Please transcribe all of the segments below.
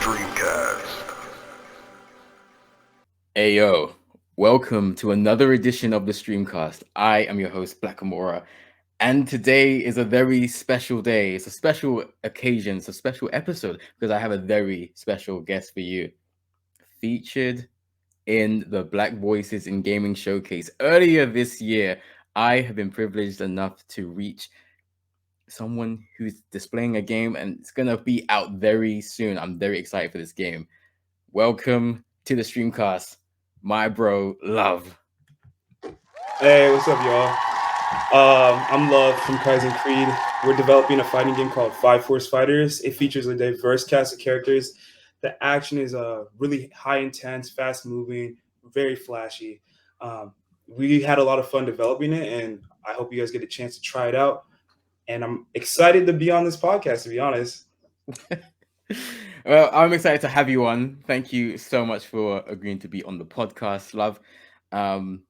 Streamcast. Ayo, welcome to another edition of the Streamcast. I am your host, Blackamora, and today is a very special day. It's a special occasion, it's a special episode because I have a very special guest for you. Featured in the Black Voices in Gaming Showcase earlier this year, I have been privileged enough to reach someone who's displaying a game and it's gonna be out very soon. I'm very excited for this game. Welcome to the Streamcast, my bro, Love. Hey, what's up, y'all? I'm Love from Kaizen Creed. We're developing a fighting game called Five Force Fighters. It features a diverse cast of characters. The action is really high intense, fast moving, very flashy. We had a lot of fun developing it, and I hope you guys get a chance to try it out. And I'm excited to be on this podcast, to be honest. Well, I'm excited to have you on. Thank you so much for agreeing to be on the podcast, Love.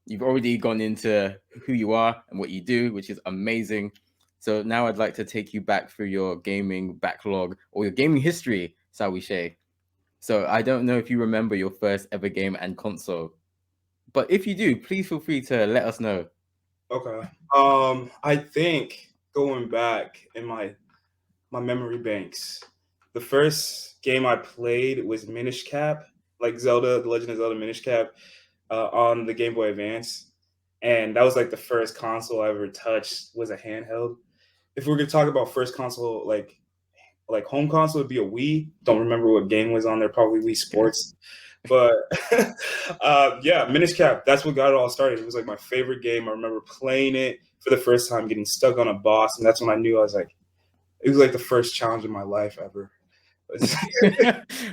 You've already gone into who you are and what you do, which is amazing. So now I'd like to take you back through your gaming backlog or your gaming history, shall we say. So I don't know if you remember your first ever game and console, but if you do, please feel free to let us know. Okay. I think going back in my memory banks, the first game I played was Minish Cap, like Zelda, The Legend of Zelda Minish Cap, on the Game Boy Advance, and that was like the first console I ever touched was a handheld. If we were gonna talk about first console, like home console, would be a Wii. Don't remember what game was on there. Probably Wii Sports. But yeah, Minish Cap. That's what got it all started. It was like my favorite game. I remember playing it for the first time, getting stuck on a boss, and that's when I knew I was like, it was like the first challenge of my life ever.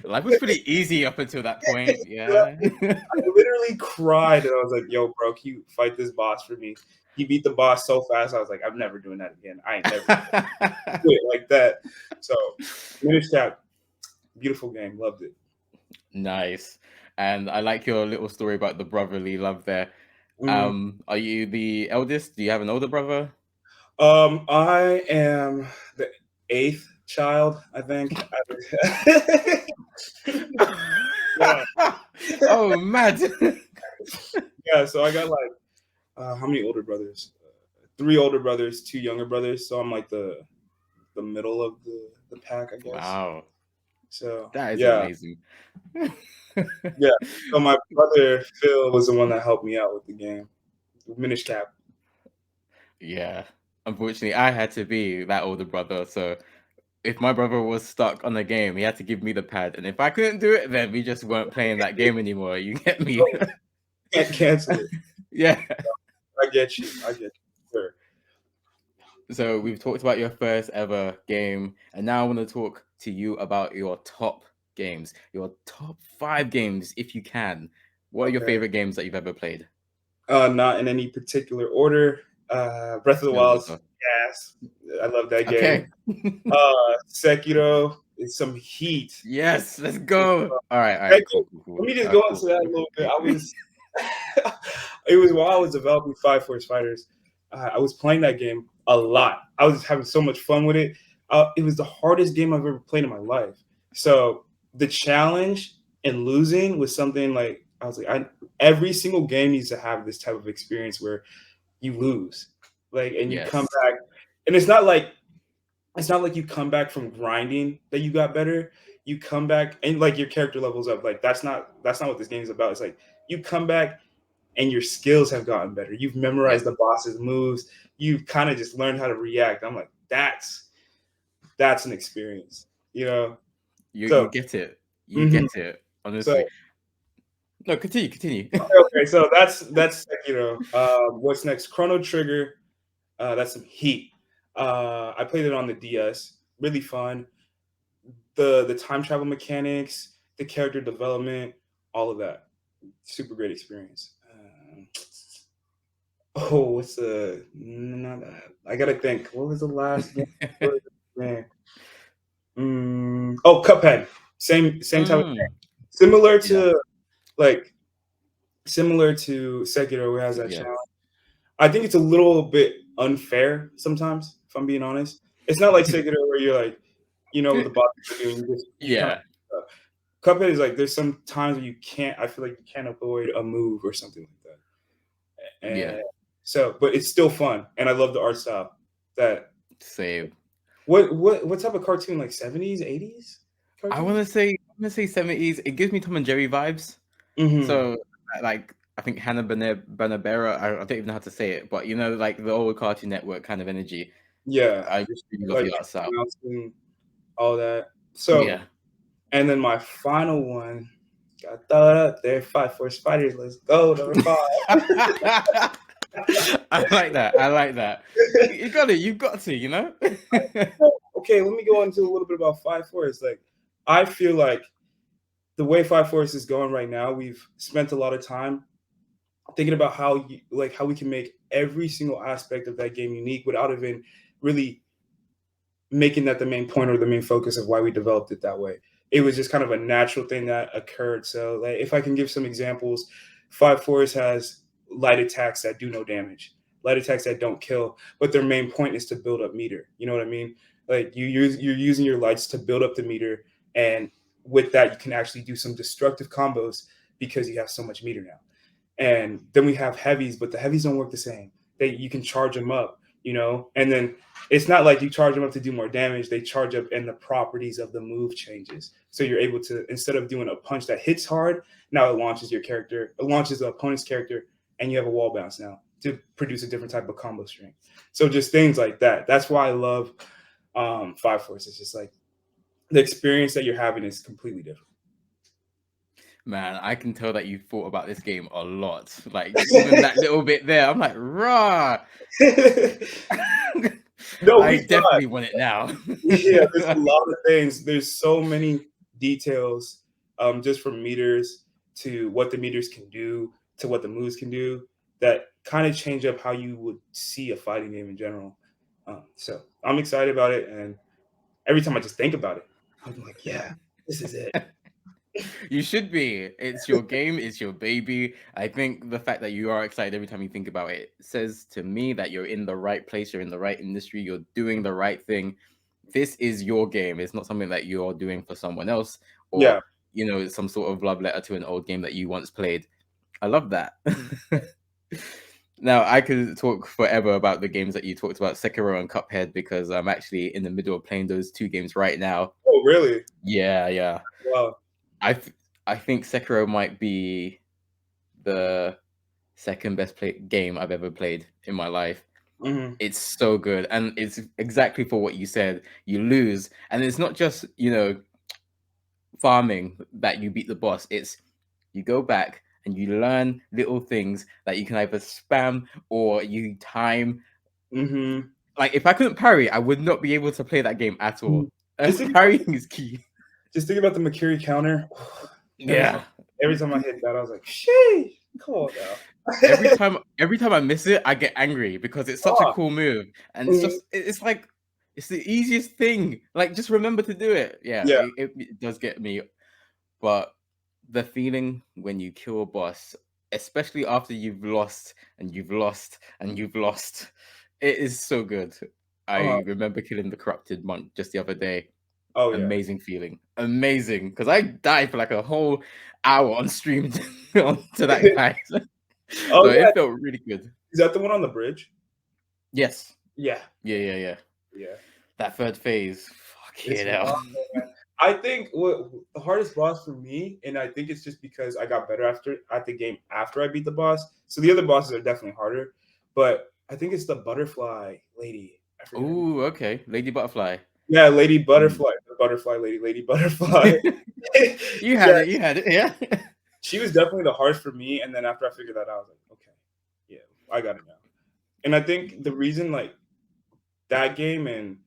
Life was pretty easy up until that point. Yeah. I literally cried and I was like, yo, bro, can you fight this boss for me? He beat the boss so fast. I was like, I'm never doing that again. I ain't never do it like that. So, Minish Cap, beautiful game. Loved it. Nice. And I like your little story about the brotherly love there. Are you the eldest? Do you have an older brother? I am the eighth child, I think. Yeah. Oh, mad. Yeah, so I got like how many older brothers? Three older brothers, two younger brothers. So I'm like the middle of the pack, I guess. Wow. So That is yeah, amazing. yeah. So my brother Phil was the one that helped me out with the game, Minish Cap. Yeah. Unfortunately, I had to be that older brother. So if my brother was stuck on a game, he had to give me the pad. And if I couldn't do it, then we just weren't playing that game anymore. You get me? Can't cancel it. Yeah. I get you. Sure. So we've talked about your first ever game, and now I want to talk to you about your top games, your top 5 games, if you can. What are your Okay. favorite games that you've ever played? Not in any particular order. Breath of the No Wild, order. yes, I love that Okay. game. Sekiro is some heat. Yes, let's go. All right, Hey, cool. let me just go into that a little bit. I was, it was while I was developing Five Force Fighters. I was playing that game a lot. I was having so much fun with it. It was the hardest game I've ever played in my life. So the challenge and losing was something like I was like, every single game needs to have this type of experience where you lose, like, and you come Yes. back, and it's not like you come back from grinding that you got better. You come back and like your character levels up. Like that's not what this game is about. It's like you come back and your skills have gotten better. You've memorized the boss's moves. You've kind of just learned how to react. I'm like, that's an experience, you know. You get it. You get it. Honestly. So No, continue. okay, so that's what's next? Chrono Trigger. That's some heat. I played it on the DS. Really fun. The time travel mechanics, the character development, all of that. Super great experience. What's the? Not that. I gotta think. What was the last game? Cuphead. Same type of thing. Similar to Sekiro, who has that challenge. I think it's a little bit unfair sometimes, if I'm being honest. It's not like Sekiro where you're like, you know what the boss is doing. You just Cuphead is like there's some times where you can't. I feel like you can't avoid a move or something like that. Yeah, And so, but it's still fun, and I love the art style. That same. what type of cartoon, like 70s, 80s I cartoon? want to say 70s. It gives me Tom and Jerry vibes. Mm-hmm. So like I think Barbera. I don't even know how to say it, but like the old Cartoon Network kind of energy. Yeah, I just really love like the art style. Mouse and all that. So, Yeah. and then my final one, got thought up there. 5 4 spiders. Let's go. Number 5. I like that. I like that. You got it. You've got to. Okay, let me go into a little bit about 5 4. It's like I feel like the way 5 4 is going right now, we've spent a lot of time thinking about how how we can make every single aspect of that game unique without even really making that the main point or the main focus of why we developed it that way. It was just kind of a natural thing that occurred. So, like, if I can give some examples, 5 4s has light attacks that do no damage, light attacks that don't kill, but their main point is to build up meter. You know what I mean? Like you're using your lights to build up the meter, and with that you can actually do some destructive combos because you have so much meter now. And then we have heavies, but the heavies don't work the same. You can charge them up, and then it's not like you charge them up to do more damage. They charge up and the properties of the move changes. So you're able to, instead of doing a punch that hits hard, now it launches it launches the opponent's character, and you have a wall bounce now to produce a different type of combo string. So just things like that. That's why I love 5 4s. It's just like the experience that you're having is completely different. Man, I can tell that you thought about this game a lot. Like even that little bit there, I'm like, rah. No, I we thought. definitely want it now. Yeah, there's a lot of things. There's so many details, just from meters to what the meters can do to what the moves can do, that kind of change up how you would see a fighting game in general. So I'm excited about it, and every time I just think about it, I'm like, yeah, this is it. You should be. It's your game, it's your baby. I think the fact that you are excited every time you think about it says to me that you're in the right place, you're in the right industry, you're doing the right thing. This is your game. It's not something that you're doing for someone else or, Yeah. some sort of love letter to an old game that you once played. I love that. Now, I could talk forever about the games that you talked about, Sekiro and Cuphead, because I'm actually in the middle of playing those two games right now. Oh, really? Yeah, yeah. Wow. I think Sekiro might be the second best game I've ever played in my life. Hmm. It's so good, and it's exactly for what you said. You lose, and it's not just farming that you beat the boss. It's you go back and you learn little things that you can either spam or you time. Hmm. Like if I couldn't parry, I would not be able to play that game at all. Just think about Parrying is key. just think about the Makiri counter. Every time Yeah. every time I hit that, I was like, "Sheesh, come on now." Every time I miss it, I get angry because it's such a Oh, cool move, and it's mhm. just it's like it's the easiest thing. Like just remember to do it. Yeah, Yeah. it does get me, but the feeling when you kill a boss, especially after you've lost and you've lost and you've lost, it is so good. Uh-huh. I remember killing the corrupted monk just the other day. Oh, yeah. Amazing feeling, amazing because I died for like a whole hour on stream to that guy. Oh, So yeah. it felt really good. Is that the one on the bridge? Yes. Yeah. Yeah, yeah, yeah. Yeah. That third phase. It's Fucking hell. long, man. I think what the hardest boss for me, and I think it's just because I got better at the game after I beat the boss. So the other bosses are definitely harder, but I think it's the butterfly lady. I forget her name. Oh, okay. Lady Butterfly. Yeah, Lady Mm. Butterfly, the butterfly lady, Lady Butterfly. You had Yeah, it. You had it. Yeah. she was definitely the hardest for me. And then after I figured that out, I was like, okay, yeah, I got it now. And I think the reason like that game and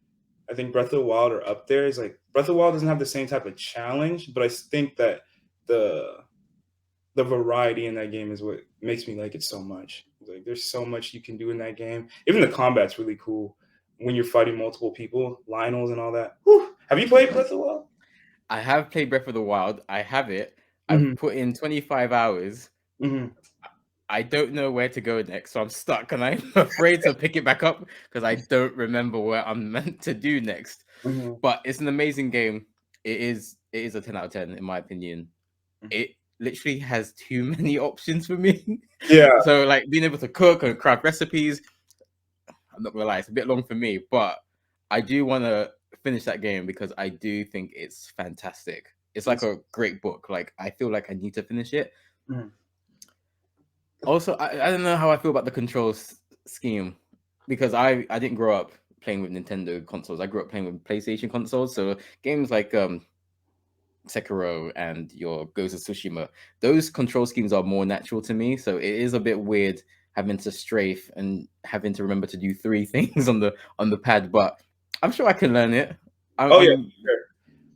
I think Breath of the Wild are up there is like Breath of the Wild doesn't have the same type of challenge, but I think that the the variety in that game is what makes me like it so much. Like there's so much you can do in that game. Even the combat's really cool when you're fighting multiple people, Lionels and all that. Whew. Have you played Breath of the Wild? I have played Breath of the Wild. I have it. I've Hmm. put in 25 hours. Hmm. I don't know where to go next, so I'm stuck and I'm afraid to pick it back up because I don't remember what I'm meant to do next. Hmm. But it's an amazing game. It is it is a 10 out of 10 in my opinion. Mhm. It literally has too many options for me. Yeah. So like being able to cook and craft recipes, I'm not gonna lie, it's a bit long for me, but I do want to finish that game because I do think it's fantastic. It's like a great book. Like I feel like I need to finish it. Mhm. Also, I don't know how I feel about the controls scheme because I didn't grow up playing with Nintendo consoles. I grew up playing with PlayStation consoles. So games like Sekiro and your Ghost of Tsushima, those control schemes are more natural to me. So it is a bit weird having to strafe and having to remember to do three things on the pad, but I'm sure I can learn it. Oh yeah, I'm sure.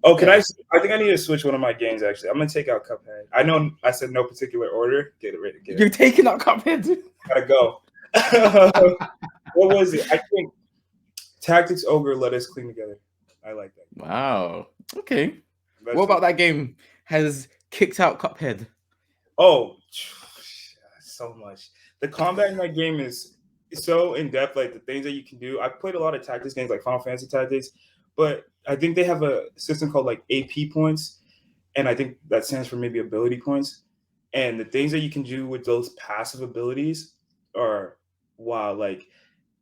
Oh, can I? yes. I think I need to switch one of my games. Actually, I'm gonna take out Cuphead. I know I said no particular order. Get it ready. Get You're it. taking out Cuphead. Gotta go. What was it? I think Tactics Ogre Let Us Clean Together. I like that. Wow. Okay. What That's about that game has kicked out Cuphead? oh, so much. The combat in that game is so in depth. Like the things that you can do. I've played a lot of tactics games, like Final Fantasy Tactics, but I think they have a system called like AP points, and I think that stands for maybe ability points. And the things that you can do with those passive abilities are wow. Like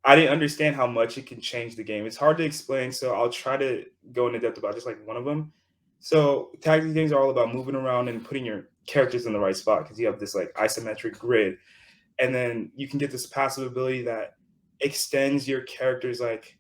I didn't understand how much it can change the game. It's hard to explain, so I'll try to go into depth about just like one of them. So tactics games are all about moving around and putting your characters in the right spot because you have this like isometric grid, and then you can get this passive ability that extends your character's like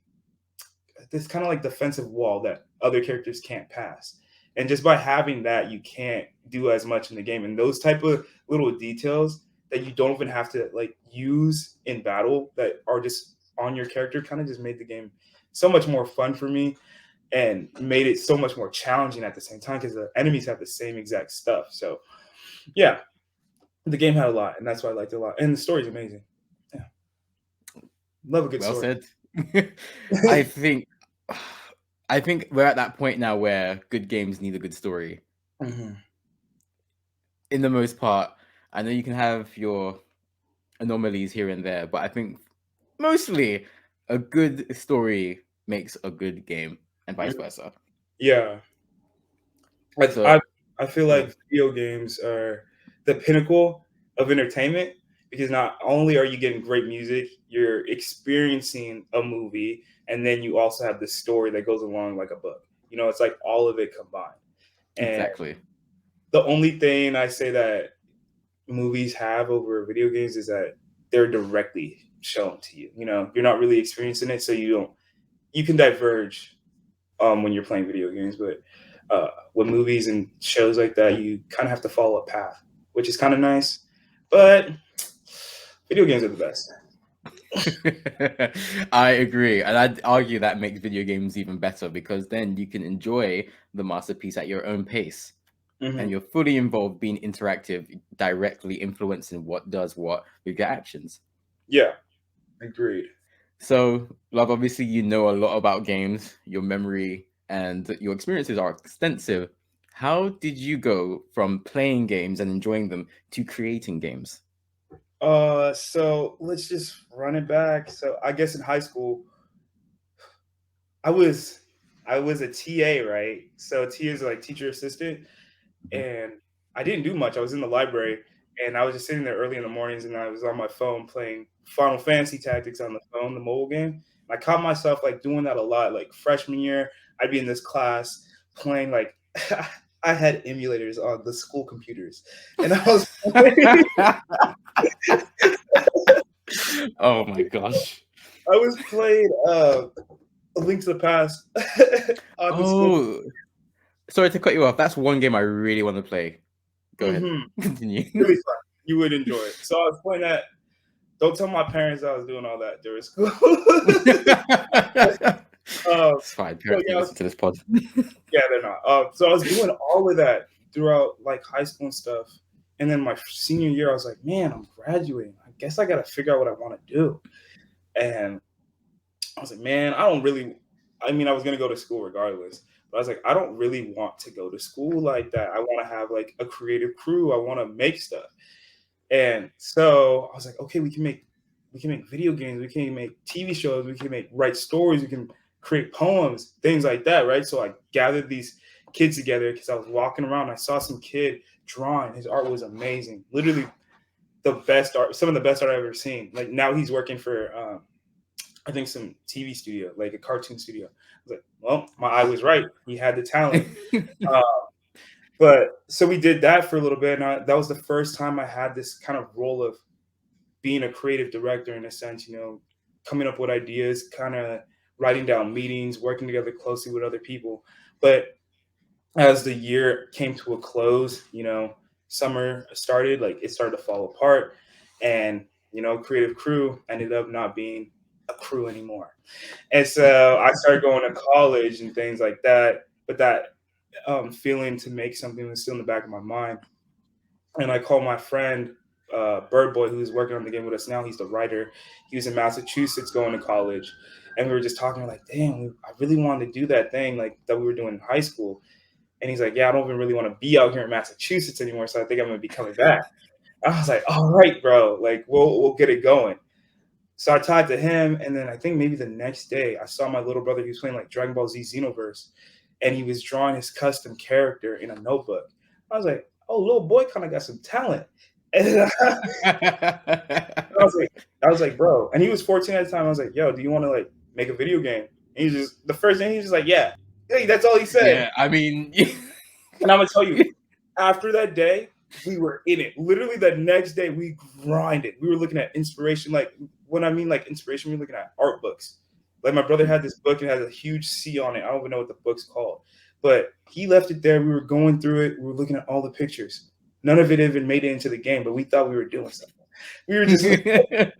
this kind of like defensive wall that other characters can't pass. And just by having that, you can't do as much in the game. And those type of little details that you don't even have to like use in battle that are just on your character kind of just made the game so much more fun for me and made it so much more challenging at the same time because the enemies have the same exact stuff. So yeah, the game had a lot, and that's why I liked it a lot. And the story's amazing. Yeah, love a good Well story. said. I think I think we're at that point now where good games need a good story. Mm-hmm. In the most part, I know you can have your anomalies here and there, but I think mostly a good story makes a good game and vice versa. Yeah, I, So I I feel yeah, like video games are the pinnacle of entertainment because not only are you getting great music, you're experiencing a movie, and then you also have the story that goes along like a book. You know, it's like all of it combined. And exactly. the only thing I say that movies have over video games is that they're directly shown to you. You know, you're not really experiencing it, so you can diverge when you're playing video games. But with movies and shows like that, you kind of have to follow a path, which is kind of nice. But video games are the best. I agree. And I'd argue that makes video games even better because then you can enjoy the masterpiece at your own pace and Hmm. you're fully involved, being interactive, directly influencing what does what with your actions. Yeah, agreed. So, love, obviously, you know a lot about games, your memory and your experiences are extensive. How did you go from playing games and enjoying them to creating games? So let's just run it back. So I guess in high school, I was I was a TA, right? So TA is like teacher assistant, Mhm. and I didn't do much. I was in the library, and I was just sitting there early in the mornings, and I was on my phone playing Final Fantasy Tactics on the phone, the mobile game. I caught myself like doing that a lot. Like freshman year, I'd be in this class playing like I had emulators on the school computers, and I was playing, Oh my gosh. I was playing A Link to the Past on the school. Oh, sorry to cut you off. That's one game I really want to play. Go ahead. Hmm. Continue. Really fun. You would enjoy it. So I was playing that. Don't tell my parents I was doing all that during school. uh, It's fine. so Parents yeah, don't listen to this pod. yeah, they're not. So I was doing all of that throughout like high school and stuff. And then my senior year, I was like, man, I'm graduating. I guess I got to figure out what I want to do. And I was like, man, I don't really. I mean, I was gonna go to school regardless, but I was like, I don't really want to go to school like that. I want to have like a creative crew. I want to make stuff. And so I was like, okay, we can make video games, we can make TV shows, we can write stories, we can create poems, things like that, right? So I gathered these kids together because I was walking around. And I saw some kid drawing. His art was amazing. Literally the best art, some of the best art I've ever seen. Like now he's working for, I think some TV studio, like a cartoon studio. I was like, well, my eye was right. He had the talent. Uh, but so we did that for a little bit. And that was the first time I had this kind of role of being a creative director in a sense, coming up with ideas, kind of writing down meetings, working together closely with other people. But as the year came to a close, summer started, like it started to fall apart. And, creative crew ended up not being a crew anymore. And so I started going to college and things like that. But that feeling to make something was still in the back of my mind. And I called my friend Bird Boy, who's working on the game with us now. He's the writer. He was in Massachusetts going to college, and we were just talking like, "Damn, I really wanted to do that thing like that we were doing in high school." And he's like, "Yeah, I don't even really want to be out here in Massachusetts anymore, so I think I'm gonna be coming back." I was like, "All right, bro. Like, we'll get it going." So I talked to him, and then I think maybe the next day I saw my little brother. He was playing like Dragon Ball Z Xenoverse, and he was drawing his custom character in a notebook. I was like, "Oh, little boy kind of got some talent." And I was like, bro, and he was 14 at the time. I was like, yo, do you want to like make a video game? And he just the first thing he's just like, yeah, hey, that's all he said. Yeah, I mean, And I'm gonna tell you, after that day, we were in it. Literally, the next day, we grinded. We were looking at inspiration. Like when I mean like inspiration, we were looking at art books. Like my brother had this book and it has a huge C on it. I don't even know what the book's called, but he left it there. We were going through it. We were looking at all the pictures. None of it even made it into the game, but we thought we were doing something. We were just like,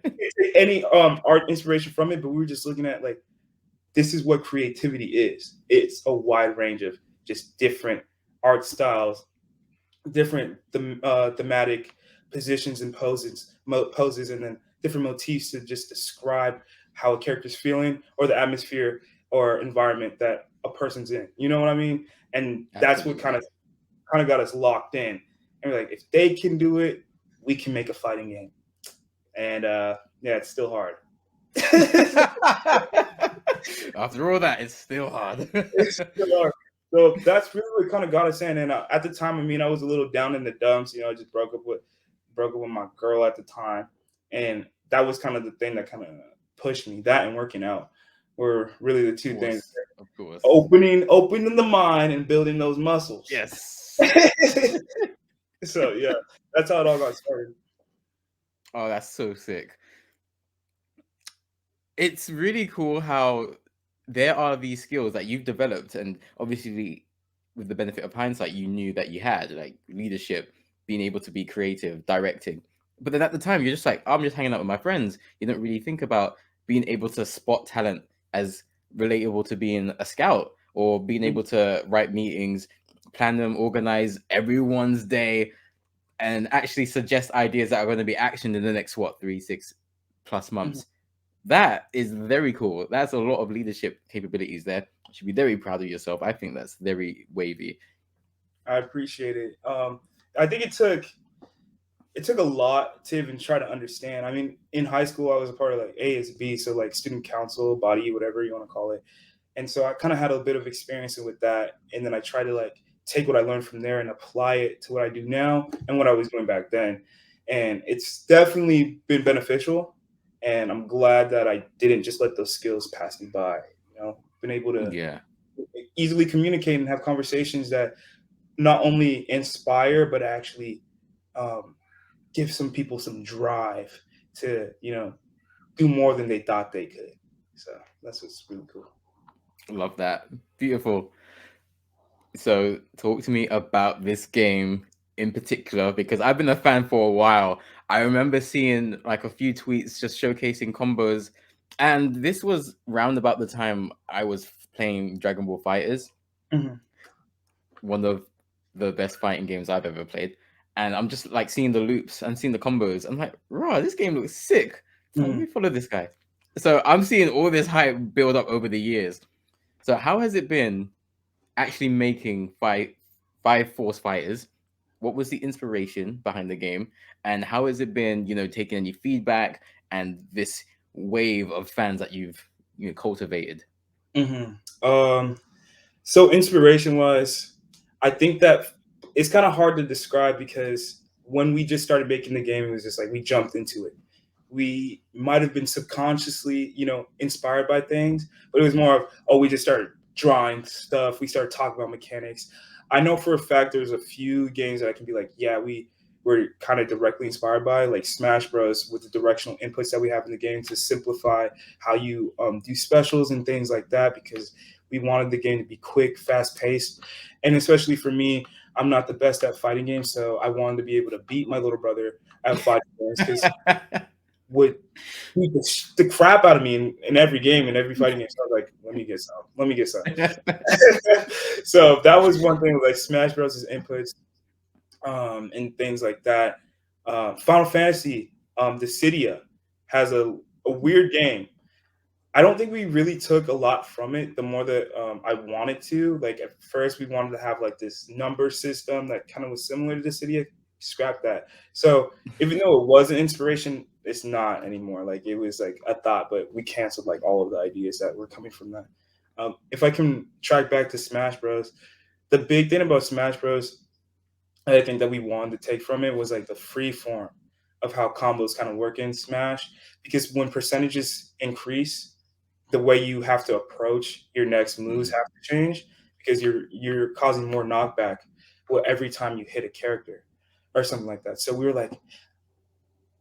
any art inspiration from it, but we were just looking at like, this is what creativity is. It's a wide range of just different art styles, different thematic positions and poses, and then different motifs to just describe how a character's feeling or the atmosphere or environment that a person's in. You know what I mean? And that's what kind of got us locked in. And we're like, if they can do it, we can make a fighting game. And yeah, it's still hard. After all that, it's still hard. It's still hard. So that's really what kind of got us in. And at the time, I mean, I was a little down in the dumps. I just broke up with my girl at the time, and that was kind of the thing that kind of pushed me. That and working out were really the two things. Of course. Opening the mind and building those muscles. Yes. So yeah, that's how it all got started. Oh, that's so sick. It's really cool how there are these skills that you've developed, and obviously, with the benefit of hindsight, you knew that you had like leadership, being able to be creative, directing. But then at the time, you're just like, I'm just hanging out with my friends. You don't really think about being able to spot talent as relatable to being a scout, or being able to write meetings, plan them, organize everyone's day, and actually suggest ideas that are going to be actioned in the next 3-6+ months. That is very cool. That's a lot of leadership capabilities there. You should be very proud of yourself. I think that's very wavy. I appreciate it. I think it took a lot to even try to understand. I mean, in high school, I was a part of like ASB, so like student council, body, whatever you want to call it. And so I kind of had a bit of experience with that. And then I tried to like take what I learned from there and apply it to what I do now and what I was doing back then. And it's definitely been beneficial. And I'm glad that I didn't just let those skills pass me by. Been able to easily communicate and have conversations that not only inspire, but actually give some people some drive to, do more than they thought they could. So that's what's really cool. Love that. Beautiful. So talk to me about this game in particular, because I've been a fan for a while. I remember seeing like a few tweets just showcasing combos, and this was round about the time I was playing Dragon Ball FighterZ, one of the best fighting games I've ever played. And I'm just like seeing the loops and seeing the combos. I'm like, raw, this game looks sick. So let me follow this guy. So I'm seeing all this hype build up over the years. So how has it been actually making five Force Fighters? What was the inspiration behind the game, and how has it been, taking any feedback and this wave of fans that you've cultivated? So inspiration wise, I think that it's kind of hard to describe because when we just started making the game, it was just like we jumped into it. We might have been subconsciously, inspired by things, but it was more of, oh, we just started drawing stuff. We started talking about mechanics. I know for a fact there's a few games that I can be like, yeah, we were kind of directly inspired by, like Smash Bros. With the directional inputs that we have in the game to simplify how you do specials and things like that, because we wanted the game to be quick, fast paced. And especially for me, I'm not the best at fighting games, so I wanted to be able to beat my little brother at fighting games because would beat the crap out of me in every game, in every fighting game. So I was like, let me get some. Let me get some. So that was one thing, like Smash Bros.'s inputs and things like that. Final Fantasy, Dissidia, has a weird game. I don't think we really took a lot from it. The more that I wanted to, like at first we wanted to have like this number system that kind of was similar to the city. Scrap that. So even though it was an inspiration, it's not anymore. Like it was like a thought, but we canceled like all of the ideas that were coming from that. If I can track back to Smash Bros, the big thing about Smash Bros, I think that we wanted to take from it was like the free form of how combos kind of work in Smash. Because when percentages increase, the way you have to approach your next moves have to change because you're causing more knockback every time you hit a character or something like that. So we were like,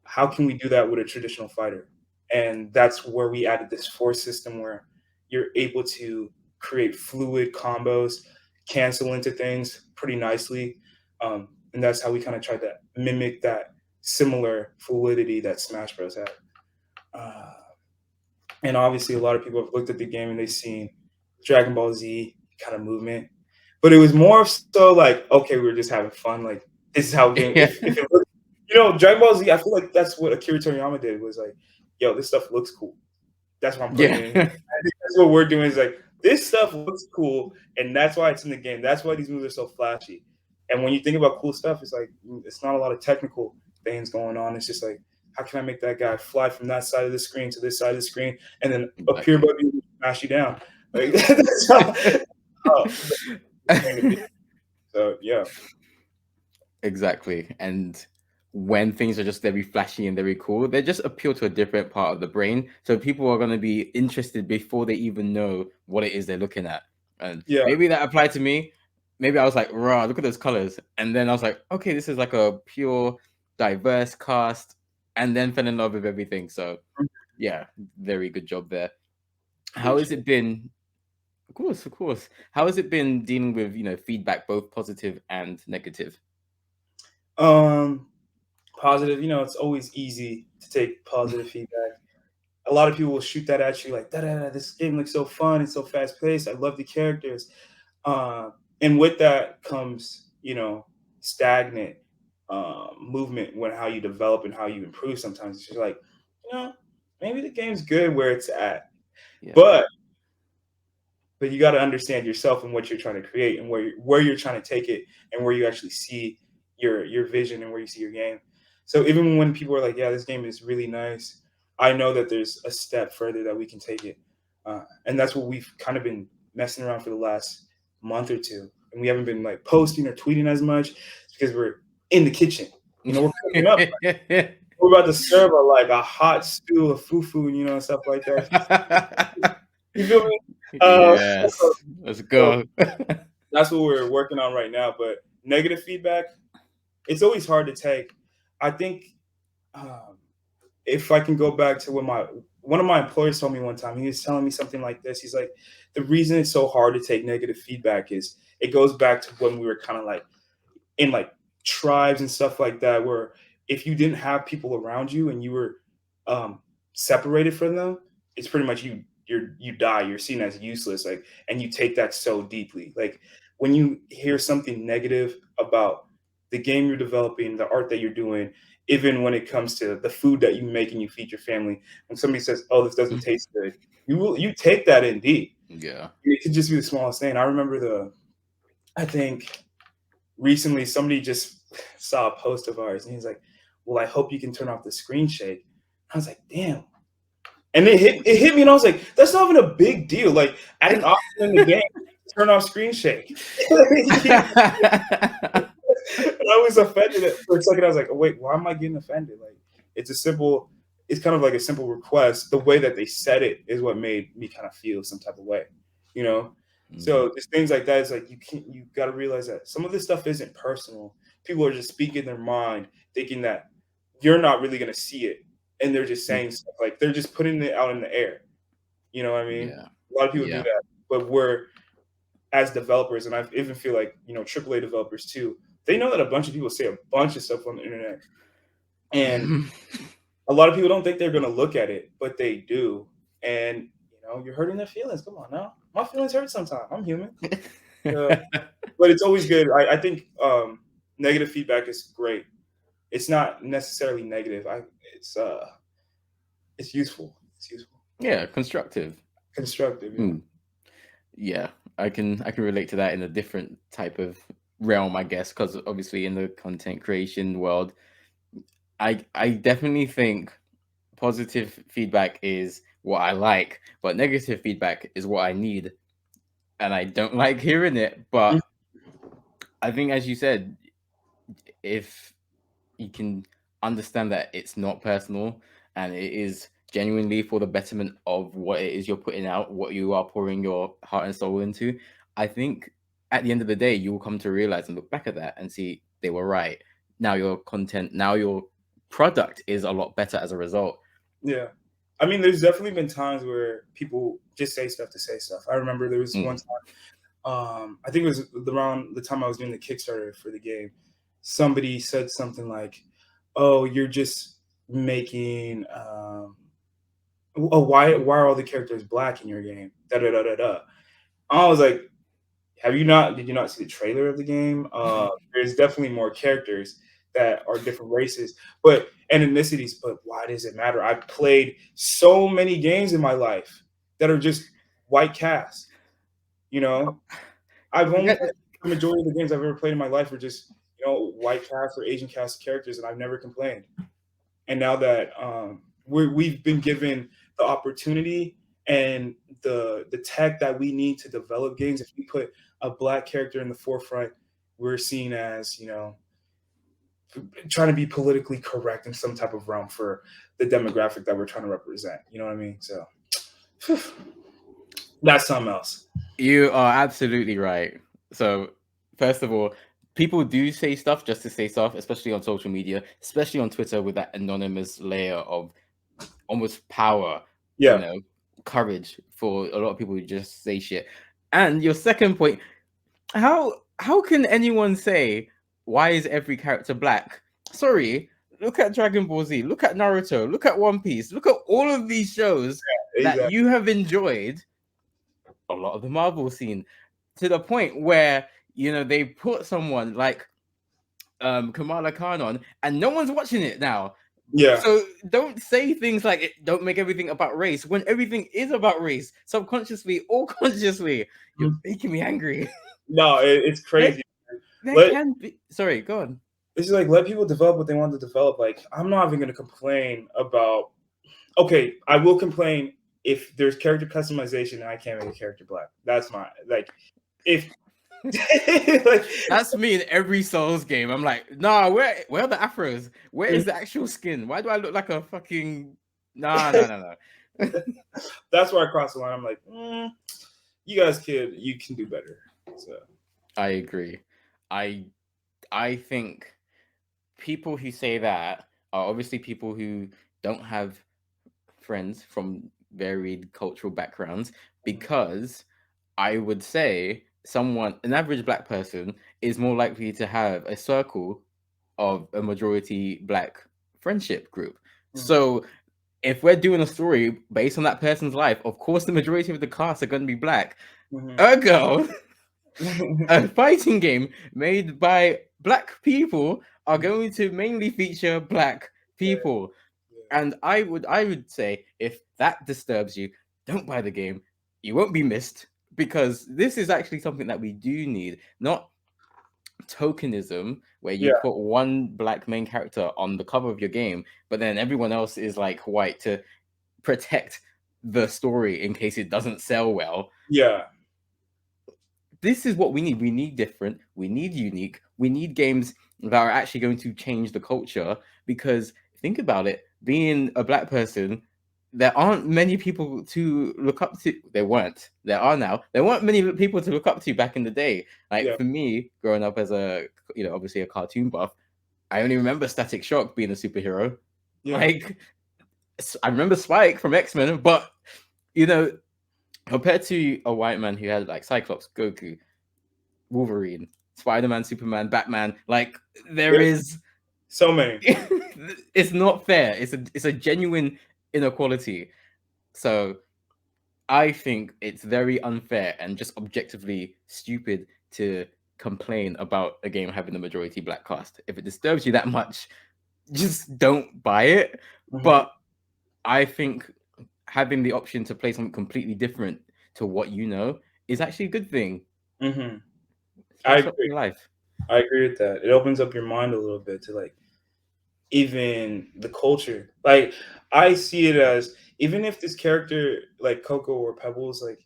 how can we do that with a traditional fighter? And that's where we added this force system where you're able to create fluid combos, cancel into things pretty nicely. And that's how we kind of tried to mimic that similar fluidity that Smash Bros had. Uh, and obviously, a lot of people have looked at the game and they've seen Dragon Ball Z kind of movement, but it was more so like, okay, we were just having fun. Like this is how game. If it looks, Dragon Ball Z, I feel like that's what Akira Toriyama did. Was like, yo, this stuff looks cool. That's what I'm putting in. I think that's what we're doing. Is like this stuff looks cool, and that's why it's in the game. That's why these moves are so flashy. And when you think about cool stuff, it's like it's not a lot of technical things going on. It's just like, how can I make that guy fly from that side of the screen to this side of the screen and then appear above you and smash you down? Like that's how it's going to be. So yeah. Exactly. And when things are just very flashy and very cool, they just appeal to a different part of the brain. So people are going to be interested before they even know what it is they're looking at. And Yeah. maybe that applied to me. Maybe I was like, raw, look at those colors. And then I was like, okay, this is like a pure, diverse cast. And then fell in love with everything. So yeah, very good job there. How has it been? Of course, of course. How has it been dealing with, feedback, both positive and negative? Positive, it's always easy to take positive feedback. A lot of people will shoot that at you like, da, da, da, this game looks so fun, it's so fast paced. I love the characters. And with that comes, stagnant movement when how you develop and how you improve. Sometimes it's just like, maybe the game's good where it's at, Yeah. but you got to understand yourself and what you're trying to create and where you're trying to take it and where you actually see your vision and where you see your game. So even when people are like, yeah, this game is really nice, I know that there's a step further that we can take it. And that's what we've kind of been messing around for the last month or two. And we haven't been like posting or tweeting as much because we're in the kitchen. We're cooking up. We're about to serve a hot stew of fufu, stuff like that. You feel me? Yes. Let's go. That's what we're working on right now. But negative feedback, it's always hard to take. I think if I can go back to when one of my employers told me one time, he was telling me something like this. He's like, the reason it's so hard to take negative feedback is it goes back to when we were kind of like in like tribes and stuff like that, where if you didn't have people around you and you were separated from them, it's pretty much you die. You're seen as useless, like, and you take that so deeply. Like when you hear something negative about the game you're developing, the art that you're doing, even when it comes to the food that you make and you feed your family, when somebody says, "Oh, this doesn't taste good," you take that in deep. Yeah, it could just be the smallest thing. I remember I think recently somebody just saw a post of ours and he's like, "Well, I hope you can turn off the screen shake." I was like, "Damn." And it hit me, and I was like, "That's not even a big deal." Like, add an option in the game turn off screen shake. And I was offended for a second. I was like, oh, wait, why am I getting offended? Like, it's a simple, it's kind of like a simple request. The way that they said it is what made me kind of feel some type of way, you know? So there's things like that. It's like you got to realize that some of this stuff isn't personal. People are just speaking their mind, thinking that you're not really going to see it. And they're just saying stuff like they're just putting it out in the air. You know what I mean? Yeah. A lot of people do Yeah. that, but we're as developers, and I even feel like AAA developers too. They know that a bunch of people say a bunch of stuff on the internet, and a lot of people don't think they're gonna look at it, but they do. And you're hurting their feelings. Come on now, my feelings hurt sometimes. I'm human. But it's always good. I think negative feedback is great. It's not necessarily negative. It's useful. It's useful. Yeah, constructive. Constructive. Yeah. Yeah, I can relate to that in a different type of realm, I guess, because obviously in the content creation world, I definitely think positive feedback is what I like, but negative feedback is what I need, and I don't like hearing it. But I think, as you said, if you can understand that it's not personal and it is genuinely for the betterment of what it is you're putting out, what you are pouring your heart and soul into, I think at the end of the day, you will come to realize and look back at that and see they were right. Now your content, now your product is a lot better as a result. Yeah. I mean, there's definitely been times where people just say stuff to say stuff. I remember there was one time, I think it was around the time I was doing the Kickstarter for the game. Somebody said something like, "Oh, you're just making why are all the characters black in your game?" Da da da da da. I was like, did you not see the trailer of the game? There's definitely more characters that are different races, and ethnicities, but why does it matter? I've played so many games in my life that are just white cast. I've only the majority of the games I've ever played in my life are just white cast or Asian cast characters, and I've never complained. And now that we've been given the opportunity and the tech that we need to develop games, if we put a black character in the forefront, we're seen as trying to be politically correct in some type of realm for the demographic that we're trying to represent. You know what I mean? So that's something else. You are absolutely right. So, first of all, people do say stuff just to say stuff, especially on social media, especially on Twitter with that anonymous layer of almost power, Yeah. Courage for a lot of people who just say shit. And your second point, how can anyone say why is every character black? Sorry, look at Dragon Ball Z, look at Naruto, look at One Piece, look at all of these shows that you have enjoyed. A lot of the Marvel scene, to the point where they put someone like Kamala Khan on, and no one's watching it now. Yeah. So don't say things like don't make everything about race when everything is about race, subconsciously or consciously. You're making me angry. No, it's crazy. There can be. Sorry, go on. It's just like let people develop what they want to develop. Like I'm not even going to complain about. Okay, I will complain if there's character customization and I can't make a character black. That's my if like, that's me in every Souls game. I'm like, nah, where are the afros? Where is the actual skin? Why do I look like a fucking no. That's where I cross the line. I'm like, you guys you can do better. So I agree. I think people who say that are obviously people who don't have friends from varied cultural backgrounds, because I would say an average black person is more likely to have a circle of a majority black friendship group. So if we're doing a story based on that person's life, of course the majority of the cast are going to be black. Ergo, a fighting game made by black people are going to mainly feature black people. And I would say, if that disturbs you, don't buy the game. You won't be missed, because this is actually something that we do need, not tokenism where you put one black main character on the cover of your game, but then everyone else is like white to protect the story in case it doesn't sell well. Yeah. this is what we need. We need different. We need unique. We need games that are actually going to change the culture. Because think about it, being a black person, there aren't many people to look up to. There weren't. There are now. There weren't many people to look up to back in the day. Like Yeah, for me, growing up as a obviously a cartoon buff, I only remember Static Shock being a superhero. yeah, Like I remember Spike from X-Men, but you know, compared to a white man who had like Cyclops, Goku, Wolverine, Spider-Man, Superman, Batman, like there yeah. is So many. it's not fair. It's a genuine inequality. So I think it's very unfair and just objectively stupid to complain about a game having a majority black cast. If it disturbs you that much, just don't buy it. Hmm. But I think having the option to play something completely different to what you know is actually a good thing. Hmm. I Spice up agree. your life. I agree with that. It opens up your mind a little bit to like even the culture. Like I see it as even if this character like Coco or Pebbles, like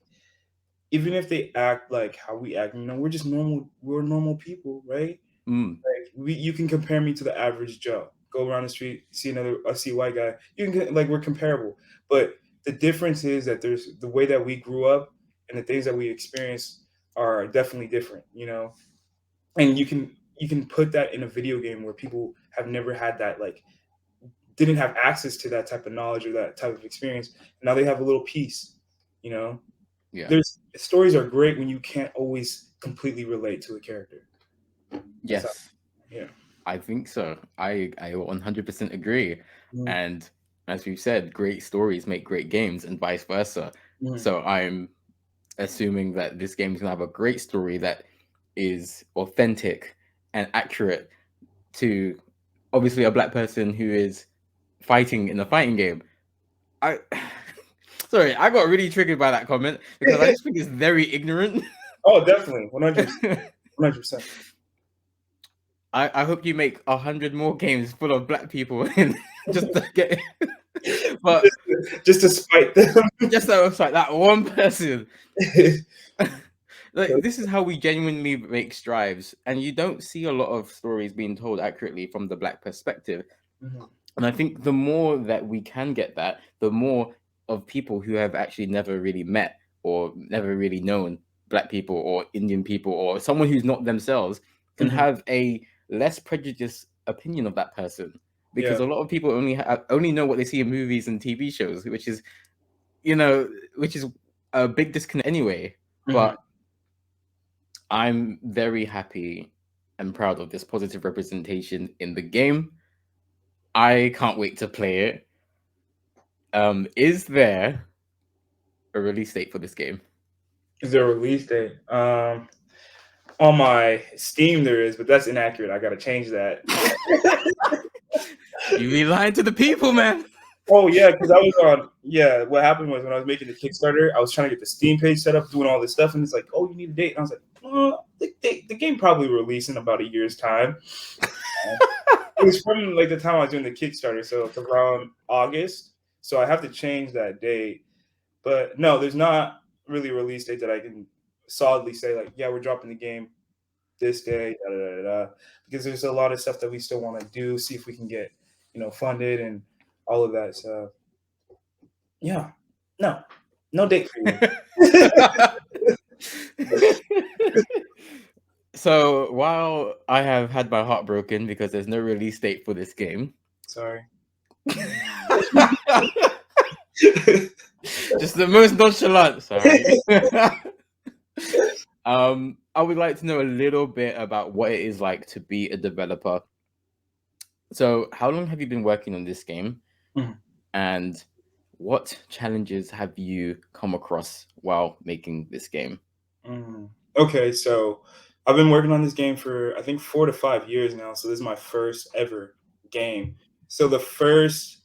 even if they act like how we act, we're just normal. We're normal people, right? Mm, Like you can compare me to the average Joe. Go around the street, see a white guy. You can like we're comparable, but the difference is that there's the way that we grew up and the things that we experience are definitely different. And you can put that in a video game where people have never had that like didn't have access to that type of knowledge or that type of experience. Now they have a little piece. You know, yeah. there's stories are great when you can't always completely relate to a character. That's how, Yes. yeah. I think so. I 100% agree. Mhm. And as we've said, great stories make great games and vice versa. Mhm. So I'm assuming that this game is going to have a great story that is authentic and accurate to obviously a black person who is fighting in a fighting game. I sorry, I got really triggered by that comment because I just think it's very ignorant. Oh, definitely, 100%, 100%. I hope you make 100 more games full of black people and just to get but Just to spite them. just so it's like that one person. Like this is how we genuinely make strives, and you don't see a lot of stories being told accurately from the black perspective. Mhm. And I think the more that we can get that, the more of people who have actually never really met or never really known black people or Indian people or someone who's not themselves can Mhm. have a less prejudiced opinion of that person. Yeah. Because a lot of people only know what they see in movies and TV shows, which is a big disconnect anyway. Mhm. But I'm very happy and proud of this positive representation in the game. I can't wait to play it. Is there a release date for this game? Is there a release date? On my Steam there is, but that's inaccurate. I gotta change that. You be lying to the people, man. Oh yeah, because I was on. Yeah, what happened was when I was making the Kickstarter, I was trying to get the Steam page set up, doing all this stuff, and it's like, oh, you need a date. And I was like, the game probably release in about a year's time. It was from like the time I was doing the Kickstarter, so it's around August. So I have to change that date. But no, there's not really a release date that I can solidly say like, yeah, we're dropping the game this day, da, da, da, da, because there's a lot of stuff that we still want to do, see if we can get, funded and all of that. So yeah, no, no date for you. So while I have had my heart broken because there's no release date for this game, Sorry. just the most nonchalant. Sorry. I would like to know a little bit about what it is like to be a developer. So, how long have you been working on this game, Mhm. and what challenges have you come across while making this game? Okay, so I've been working on this game for I think 4 to 5 years now. So this is my first ever game. So the first,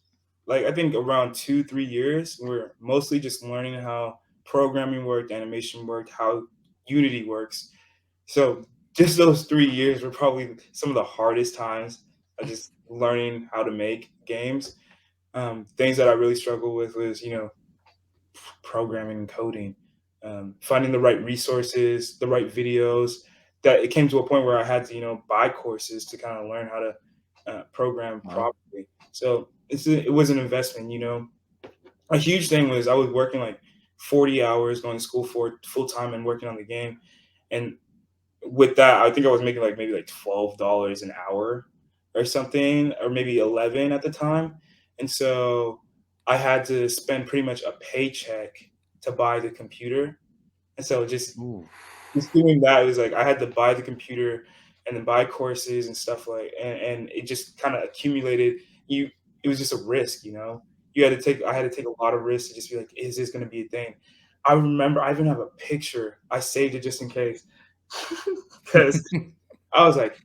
like I think around 2, 3 years, we're mostly just learning how programming worked, animation worked, how Unity works. So just those 3 years were probably some of the hardest times of just learning how to make games. Things that I really struggled with was, programming and coding. finding the right resources, the right videos. That it came to a point where I had to, buy courses to kind of learn how to program Wow. properly. So it was an investment. A huge thing was I was working like 40 hours, going to school for full time and working on the game. And with that, I think I was making like maybe like $12 an hour or something, or maybe 11 at the time. And so I had to spend pretty much a paycheck to buy the computer. And so Ooh. just doing that, it was like I had to buy the computer and then buy courses and stuff and it just kind of accumulated. It was just a risk. I had to take a lot of risks to just be like, is this going to be a thing? I remember I even have a picture. I saved it just in case. Because I was like,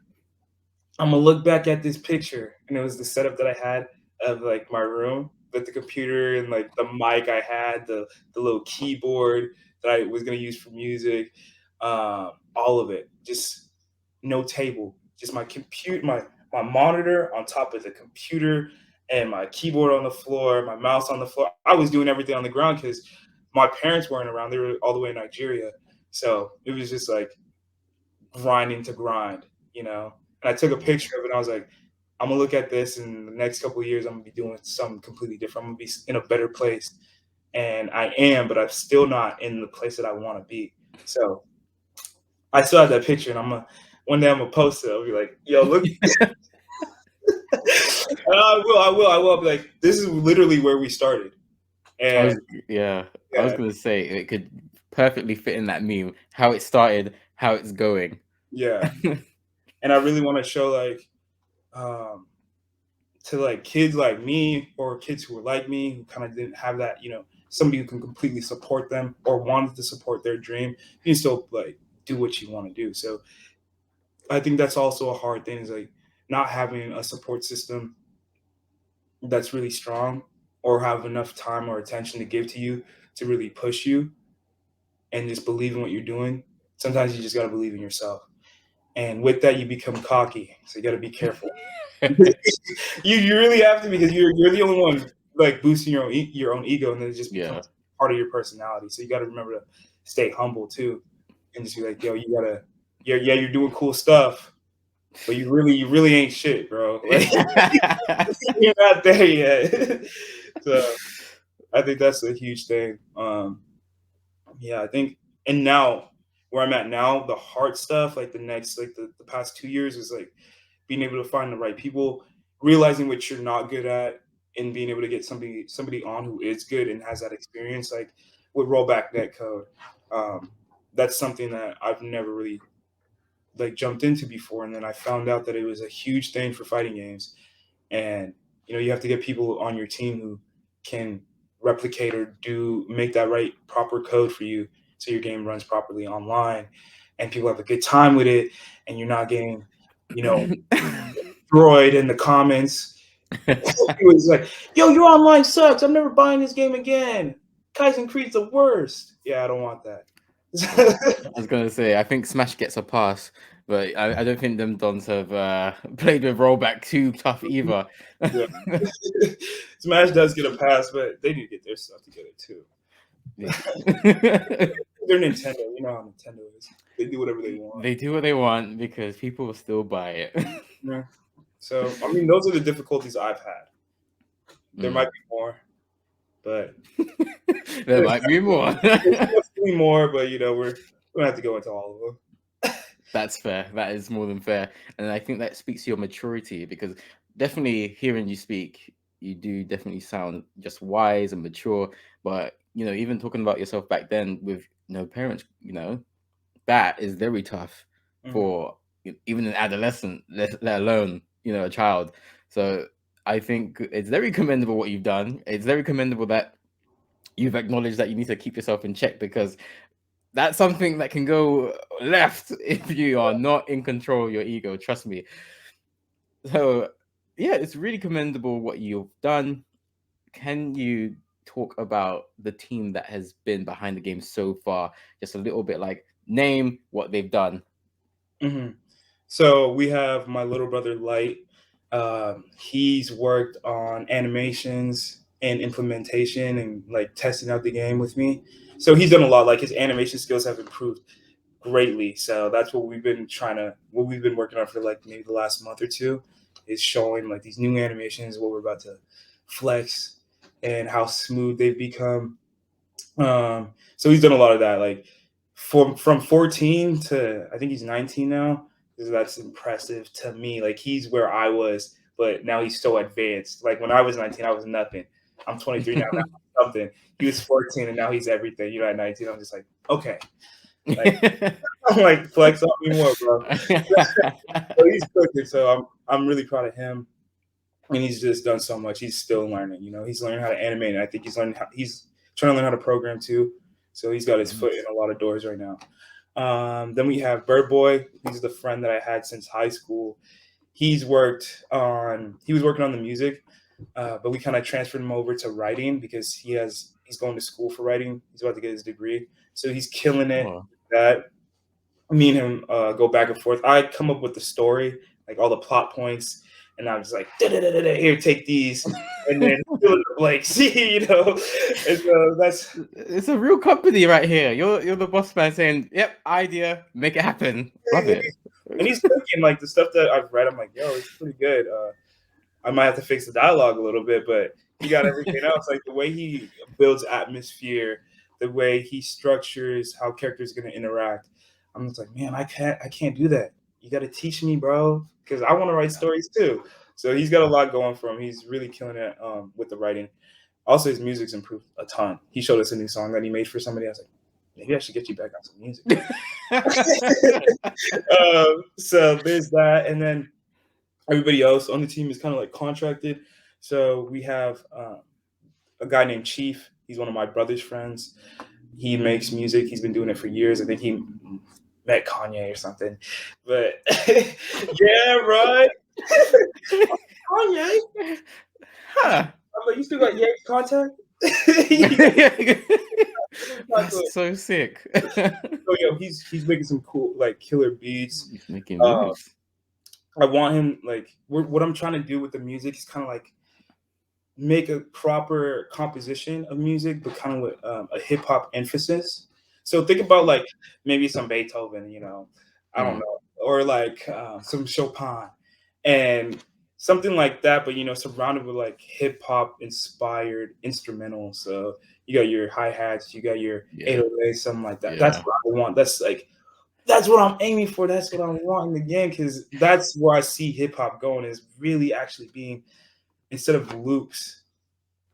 I'm gonna look back at this picture, and it was the setup that I had of like my room with the computer and like the mic I had, the little keyboard that I was gonna use for music, all of it. Just no table, just my computer, my monitor on top of the computer, and my keyboard on the floor, my mouse on the floor. I was doing everything on the ground because my parents weren't around; they were all the way in Nigeria. So it was just like grinding to grind. And I took a picture of it and I was like, I'm gonna look at this in the next couple of years, I'm gonna be doing something completely different. I'm gonna be in a better place. And I am, but I'm still not in the place that I want to be. So I still have that picture and one day I'm gonna post it. I'll be like, yo, look. And I will. I'll be like, this is literally where we started. I And was yeah. I was yeah, gonna say it could perfectly fit in that meme. How it started, how it's going. yeah. And I really want to show um to like kids like me or kids who were like me who kind of didn't have that, somebody who can completely support them or wanted to support their dream. You can still like do what you want to do. So I think that's also a hard thing is like not having a support system that's really strong or have enough time or attention to give to you to really push you and just believe in what you're doing. Sometimes you just got to believe in yourself. And with that, you become cocky. So you got to be careful. You really have to because you're the only one like boosting your own ego, and then it just Yeah. becomes part of your personality. So you got to remember to stay humble too, and just be like, yo, you're doing cool stuff, but you really ain't shit, bro. Like you're not there yet. So I think that's a huge thing. Yeah, I think, and now where I'm at now, the hard stuff, like the past 2 years is like being able to find the right people, realizing what you're not good at, and being able to get somebody on who is good and has that experience, like with rollback net code. Um, that's something that I've never really like jumped into before, and then I found out that it was a huge thing for fighting games. And you have to get people on your team who can replicate or do make that right proper code for you so your game runs properly online and people have a good time with it and you're not getting you know destroyed in the comments. He was like, yo, your online sucks, I'm never buying this game again, Kaizen Creed's the worst. Yeah, I don't want that. I was gonna say, I think Smash gets a pass, but I don't think them Dons have played with rollback too tough either. Yeah. Smash does get a pass, but they need to get their stuff together too. They're Nintendo. You know how Nintendo is. They do whatever they want. They do what they want because people will still buy it. Yeah. So I mean, those are the difficulties I've had. There might be more, but There might be more. there's definitely more. But we're gonna have to go into all of them. That's fair. That is more than fair. And I think that speaks to your maturity because definitely hearing you speak, you do definitely sound just wise and mature. But, even talking about yourself back then with no parents, that is very tough Mhm. for even an adolescent, let alone, a child. So I think it's very commendable what you've done. It's very commendable that you've acknowledged that you need to keep yourself in check because that's something that can go left if you are not in control of your ego. Trust me. So, yeah, it's really commendable what you've done. Can you talk about the team that has been behind the game so far? Just a little bit, like name what they've done. Mhm. So we have my little brother Light. He's worked on animations and implementation and like testing out the game with me. So he's done a lot. Like his animation skills have improved greatly. So that's what we've been working on for like maybe the last month or two, is showing like these new animations, what we're about to flex, and how smooth they've become. So he's done a lot of that. Like from 14 to I think he's 19 now. That's impressive to me. Like he's where I was, but now he's so advanced. Like when I was 19, I was nothing. I'm 23 now. I'm something. He was 14 and now he's everything. You know, at 19, I'm just like, okay. Like, I'm like, flex on me more, bro. So he's cooking. So I'm really proud of him. And he's just done so much. He's still learning. You know, he's learning how to animate, and I think he's trying to learn how to program too. So he's got his foot in a lot of doors right now. Then we have Bird Boy. He's the friend that I had since high school. He was working on the music, but we kind of transferred him over to writing because he's going to school for writing. He's about to get his degree, so he's killing it. Oh. That me and him go back and forth. I come up with the story, like all the plot points, and I'm just like, here, take these, and then fill in the blanks, you know. And so it's a real company right here. You're the boss man saying, "Yep, idea, make it happen." Love it. And he's cooking like the stuff that I've read. I'm like, yo, it's pretty good. I might have to fix the dialogue a little bit, but he got everything else. Like the way he builds atmosphere, the way he structures how characters are going to interact. I'm just like, man, I can't do that. You got to teach me, bro, because I want to write stories too. So he's got a lot going for him. He's really killing it with the writing. Also, his music's improved a ton. He showed us a new song that he made for somebody. I was like, maybe I should get you back on some music. So there's that. And then everybody else on the team is kind of like contracted. So we have a guy named Chief. He's one of my brother's friends. He makes music. He's been doing it for years. I think he met Kanye or something. But yeah, right. Kanye. Huh. I'm like, you still got Ye's contact? That's so sick. So yo, he's making some cool like killer beats. He's making moves. I want him like what I'm trying to do with the music is kind of like make a proper composition of music, but kind of with a hip hop emphasis. So think about like maybe some Beethoven, you know, I don't know, or like some Chopin and something like that, but you know, surrounded with like hip hop inspired instrumentals. So you got your hi hats, you got your 808, something like that. Yeah. That's what I want. That's what I'm aiming for. That's what I want in the game, because that's where I see hip hop going, is really actually being, instead of loops,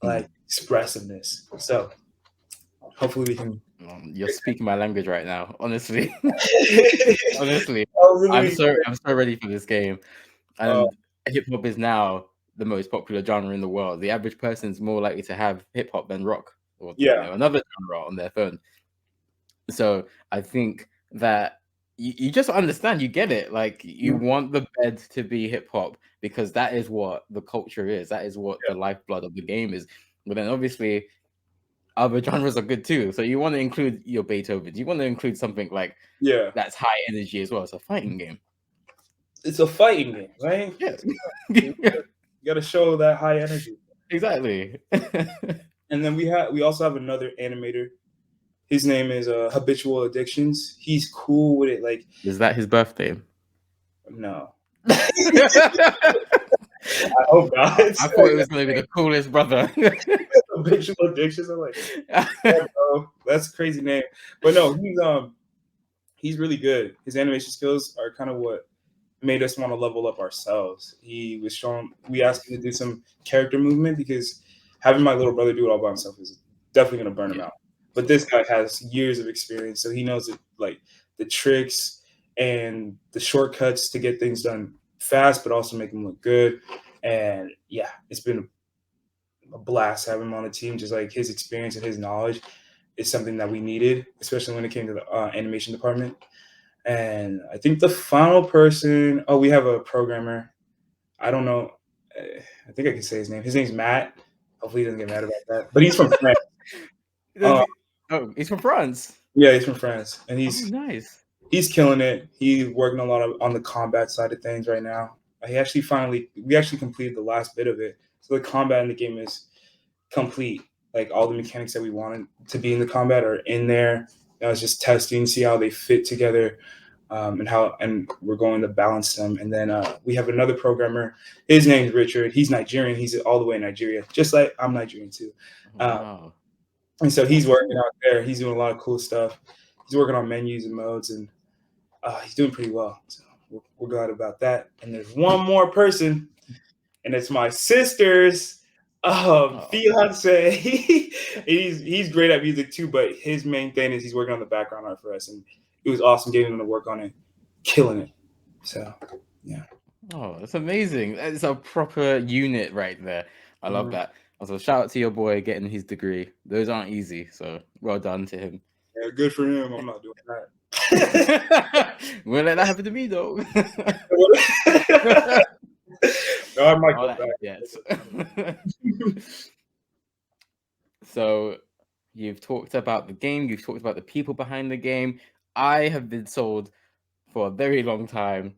like expressiveness. So hopefully we can. You're speaking my language right now, honestly. Honestly, really I'm so ready for this game. And hip hop is now the most popular genre in the world. The average person is more likely to have hip hop than rock, or you know, another genre on their phone. So I think that you just understand, you get it. Like you want the bed to be hip hop because that is what the culture is. That is what the lifeblood of the game is. But then obviously other genres are good too. So you want to include your Beethovens. You want to include something like that's high energy as well. It's a fighting game. It's a fighting game, right? Yeah. You got to show that high energy. Exactly. And then we also have another animator. His name is Habitual Addictions. He's cool with it. Like, is that his birthday? No. I hope not. I thought it was going to be the coolest brother. Habitual Addictions. I'm like, oh, that's a crazy name. But no, he's really good. His animation skills are kind of what made us want to level up ourselves. We asked him to do some character movement, because having my little brother do it all by himself is definitely going to burn him out. But this guy has years of experience, so he knows it, like the tricks and the shortcuts to get things done fast, but also make them look good. And yeah, it's been a blast having him on the team. Just like his experience and his knowledge is something that we needed, especially when it came to the animation department. And I think the final person, we have a programmer. I don't know. I think I can say his name. His name's Matt. Hopefully he doesn't get mad about that. But he's from France. He's from France. Yeah, he's from France, and he's nice. He's killing it. He's working a lot on the combat side of things right now. We actually completed the last bit of it, so the combat in the game is complete. like all the mechanics that we wanted to be in the combat are in there. I was just testing, see how they fit together, and we're going to balance them. And then we have another programmer. His name's Richard. He's Nigerian. He's all the way in Nigeria, just like I'm Nigerian too. Wow. And so he's That's working cool. out there. He's doing a lot of cool stuff. He's working on menus and modes, and he's doing pretty well. So we're glad about that. And there's one more person, and it's my sister's Oh, fiance. he's great at music too, but his main thing is he's working on the background art for us, and it was awesome getting him to work on it, killing it. So yeah. oh, that's amazing. It's a proper unit right there. I love Mhm. that. Also, shout out to your boy getting his degree. Those aren't easy, so well done to him. Yeah, good for him. I'm not doing that. Won't let that happen to me though. No, I might All go that in back. debt. So you've talked about the game, you've talked about the people behind the game. I have been sold for a very long time.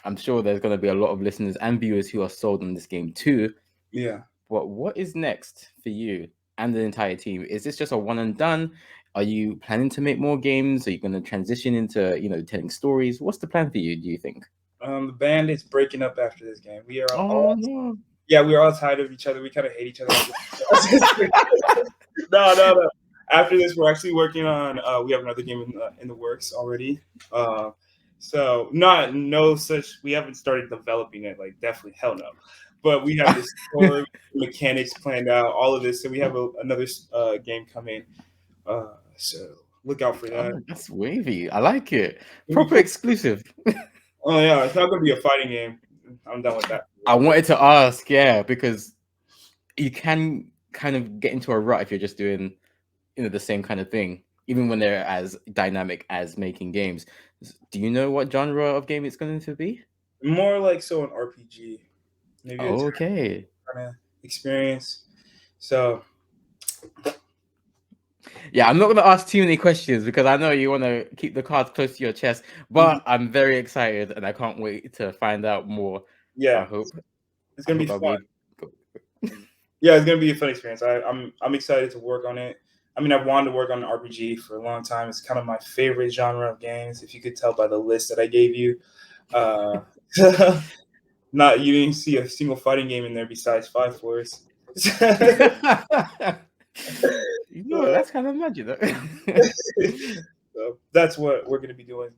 I'm sure there's going to be a lot of listeners and viewers who are sold on this game too. Yeah. But what is next for you and the entire team? Is this just a one and done? Are you planning to make more games? Are you going to transition into, telling stories? What's the plan for you, do you think? The band is breaking up after this game. We are Oh all no. yeah, we are all tired of each other. We kind of hate each other. No. After this, we're actually working on. We have another game in the works already. So not no such. We haven't started developing it. Like definitely hell no. But we have this story mechanics planned out. All of this. So we have another game coming. So look out for that. Oh, that's wavy. I like it. It'll be Proper cool. exclusive. Oh yeah, it's not gonna be a fighting game. I'm done with that. I wanted to ask, yeah, because you can kind of get into a rut if you're just doing, the same kind of thing, even when they're as dynamic as making games. Do you know what genre of game it's going to be? More like so an RPG, maybe a Okay. kind of experience. So Yeah, I'm not going to ask too many questions because I know you want to keep the cards close to your chest, but I'm very excited and I can't wait to find out more. I yeah, hope. it's I gonna be hope I'll fun. be. Yeah, it's gonna be a fun experience. I'm excited to work on it. I mean, I've wanted to work on an RPG for a long time. It's kind of my favorite genre of games. If you could tell by the list that I gave you, uh, not you didn't see a single fighting game in there besides Five Force. So, That's kind of magic, though. so that's what we're gonna be doing.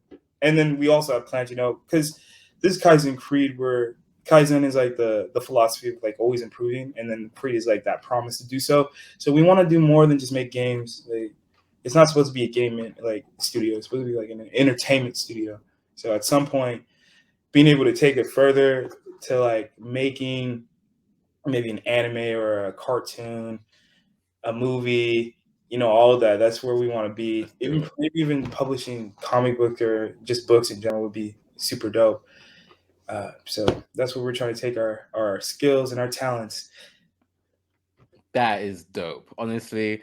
And then we also have plans, because this Kaizen Creed, where Kaizen is like the philosophy of like always improving, and then Creed is like that promise to do so. So we want to do more than just make games. Like it's not supposed to be a game like studio. It's supposed to be like an entertainment studio. So at some point, being able to take it further to like making maybe an anime or a cartoon, a movie, all of that. That's where we want to be. That's Even dope. maybe even publishing comic book or just books in general would be super dope. So that's where we're trying to take our skills and our talents. That is dope. Honestly,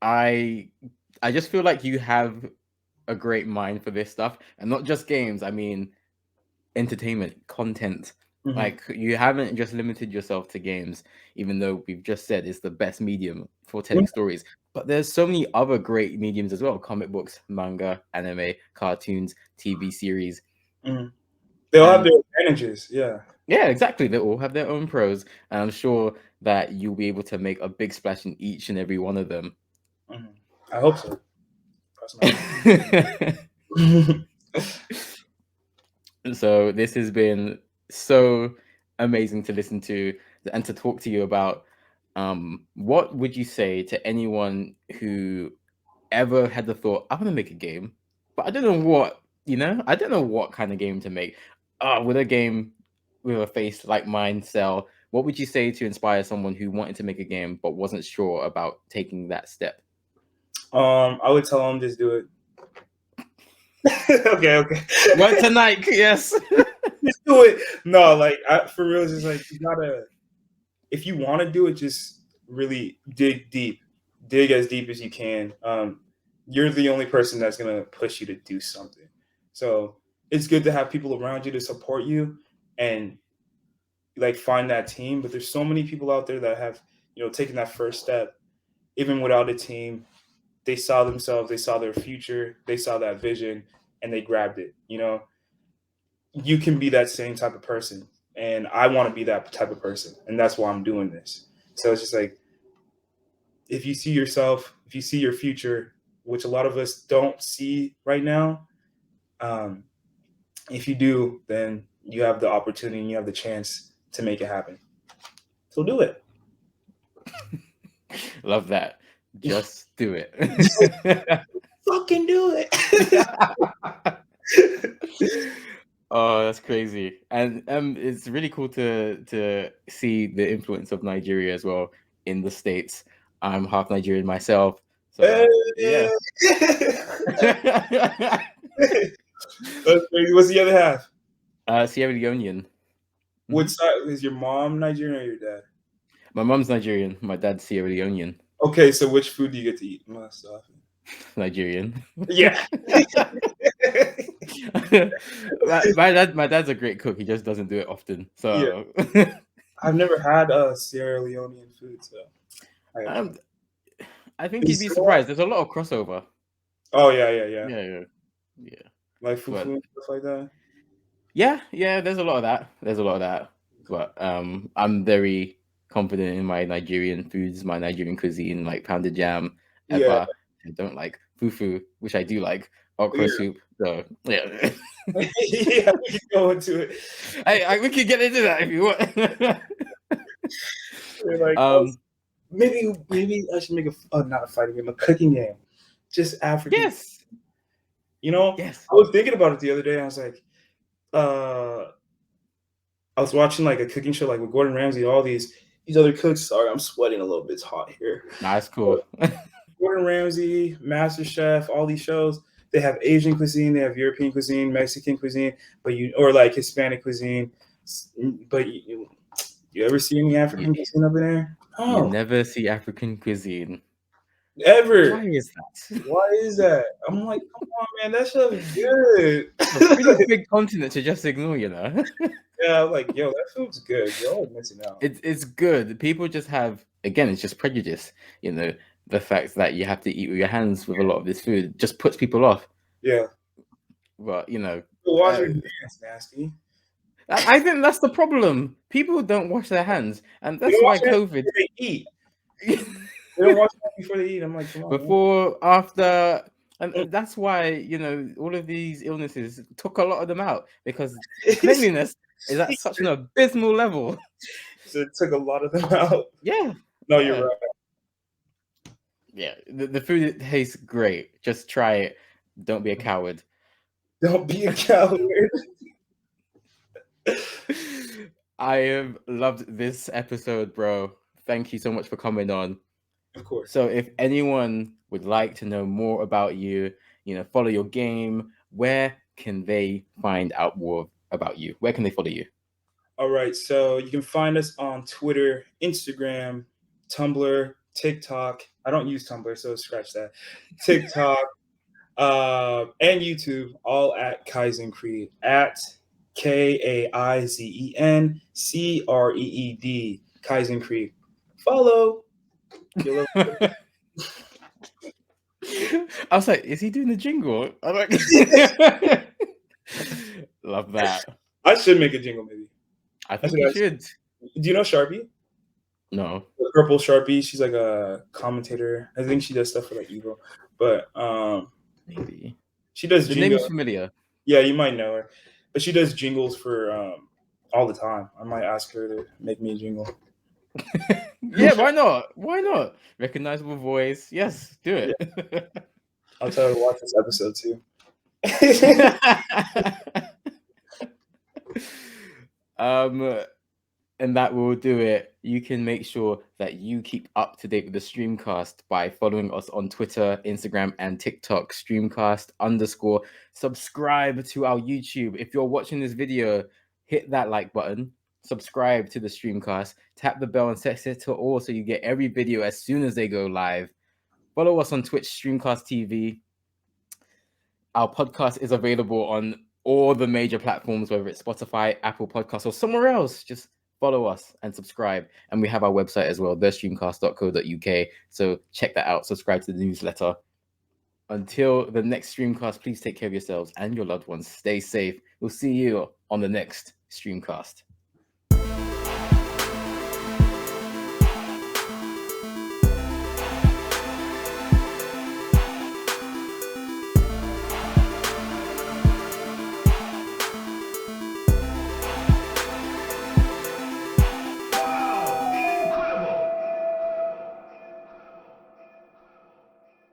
I I just feel like you have a great mind for this stuff, and not just games. I mean, entertainment, content. Mhm. Like you haven't just limited yourself to games, even though we've just said it's the best medium for telling stories. But there's so many other great mediums as well: comic books, manga, anime, cartoons, TV series, Mhm. They all have and their advantages. Yeah. yeah, exactly. They all have their own pros, and I'm sure that you'll be able to make a big splash in each and every one of them. Mhm. I hope so. Cross my fingers. So this has been so amazing to listen to and to talk to you about. What would you say to anyone who ever had the thought, I want to make a game, but I don't know what, I don't know what kind of game to make. Would a game with a face like mine sell? What would you say to inspire someone who wanted to make a game but wasn't sure about taking that step? I would tell them just do it. Okay. Word to Nike, yes. Just do it. No, like for real, it's just like you gotta. If you want to do it, just really dig deep, dig as deep as you can. You're the only person that's gonna push you to do something. So it's good to have people around you to support you and like find that team. But there's so many people out there that have taken that first step even without a team, they saw themselves, they saw their future, they saw that vision, and they grabbed it. You can be that same type of person, and I want to be that type of person, and that's why I'm doing this. So it's just like, if you see yourself, if you see your future, which a lot of us don't see right now, um, if you do, then you have the opportunity and you have the chance to make it happen. So do it. Love that. Just do it. Fucking do it. Oh, that's crazy. And it's really cool to see the influence of Nigeria as well in the States. I'm half Nigerian myself, so yeah. That's crazy. What's the other half? Sierra Leonean. What side is your mom Nigerian or your dad? My mom's Nigerian. My dad's Sierra Leonean. Okay, so which food do you get to eat most often? Nigerian. Yeah. my dad's a great cook. He just doesn't do it often. So Yeah. I've never had Sierra Leonean food, so I think you'd be surprised. There's a lot of crossover. Oh yeah. Like fufu and stuff like that. Yeah, there's a lot of that. But I'm very confident in my Nigerian foods, my Nigerian cuisine, like pounded jam, Yeah. I don't like fufu, which I do like, okra soup. So yeah. Yeah, we can go into it. We can get into that if you want. Like, maybe I should make not a fighting game, a cooking game. Just African. Yes. Yes. I was thinking about it the other day. I was like, I was watching like a cooking show, like with Gordon Ramsay, all these other cooks. Sorry, I'm sweating a little bit. It's hot here. Nah, it's cool. Gordon Ramsay, Master Chef, all these shows. They have Asian cuisine, they have European cuisine, Mexican cuisine, or like Hispanic cuisine. But you ever see any African cuisine up in there? Oh. You never see African cuisine. Ever. Why is that? Why is that? I'm like, come on, man, that stuff is good. It's a pretty big continent to just ignore, Yeah, I'm like, yo, that food's good. Y'all are missing out. It's good. People just have, again, it's just prejudice. The fact that you have to eat with your hands with a lot of this food just puts people off. Yeah. But wash your hands, nasty. I think that's the problem. People don't wash their hands, and that's why COVID. They eat. They don't wash their hands before they eat. I'm like, come on. Before, after, and that's why all of these illnesses took a lot of them out, because cleanliness is at such an abysmal level. So it took a lot of them out. Yeah. No, you're right. Yeah, the food tastes great. Just try it. Don't be a coward. Don't be a coward. I have loved this episode, bro. Thank you so much for coming on. Of course. So if anyone would like to know more about you, follow your game, where can they find out more about you? Where can they follow you? All right. So you can find us on Twitter, Instagram, Tumblr, TikTok. I don't use Tumblr, so scratch that. TikTok and YouTube, all at Kaizen Creed, at KAIZEN CREED, Kaizen Creed. Follow. I was like, is he doing the jingle? I'm like, love that. I should make a jingle, maybe. I think you should. Do you know Sharpie? No. The purple Sharpie. She's like a commentator. I think she does stuff for like Evo. But maybe she does. The name is familiar. Yeah, you might know her. But she does jingles for all the time. I might ask her to make me a jingle. Yeah, why not? Why not? Recognizable voice. Yes, do it. Yeah. I'll tell her to watch this episode too. And that will do it. You can make sure that you keep up to date with the Streamcast by following us on Twitter, Instagram, and TikTok, Streamcast_. Subscribe to our YouTube. If you're watching this video, hit that like button. Subscribe to the Streamcast. Tap the bell and set it to all so you get every video as soon as they go live. Follow us on Twitch, Streamcast TV. Our podcast is available on all the major platforms, whether it's Spotify, Apple Podcasts, or somewhere else. Just follow us and subscribe. And we have our website as well, thestreamcast.co.uk. So check that out. Subscribe to the newsletter. Until the next Streamcast, please take care of yourselves and your loved ones. Stay safe. We'll see you on the next Streamcast.